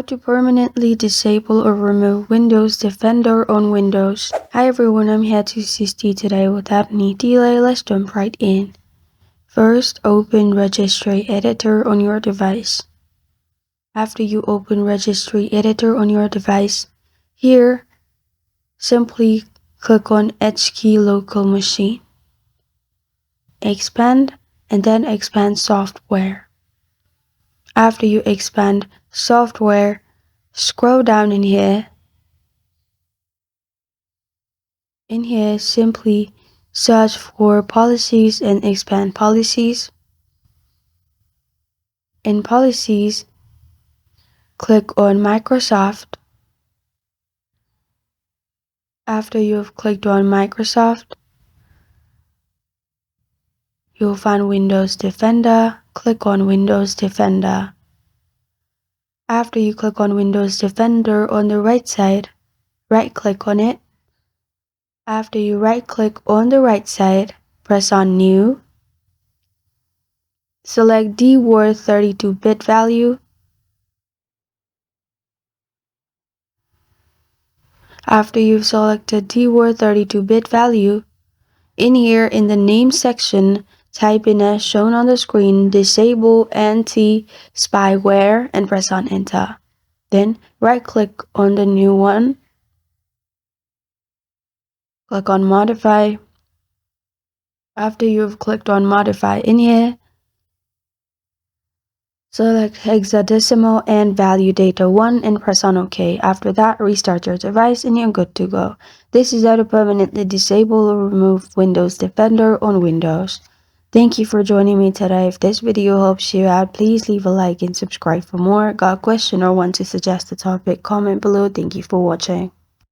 to permanently disable or remove Windows Defender on Windows. Hi everyone, I'm here to assist you today. Without any delay, let's jump right in. First, open Registry Editor on your device. After you open Registry Editor on your device, here, simply click on HKey Local Machine. Expand, and then expand Software. After you expand Software, scroll down in here. In here, simply search for Policies and expand Policies. In Policies, click on Microsoft. After you've clicked on Microsoft, you'll find Windows Defender. Click on Windows Defender. After you click on Windows Defender on the right side, right-click on it. After you right-click on the right side, press on New. Select DWORD 32-bit value. After you've selected DWORD 32-bit value, in here in the name section, type in as shown on the screen, disable anti-spyware and press on enter. Then right-click on the new one. Click on modify. After you've clicked on modify in here, select hexadecimal and value data 1 and press on OK. After that, restart your device and you're good to go. This is how to permanently disable or remove Windows Defender on Windows. Thank you for joining me today. If this video helps you out, please leave a like and subscribe for more. Got a question or want to suggest a topic? Comment below. Thank you for watching.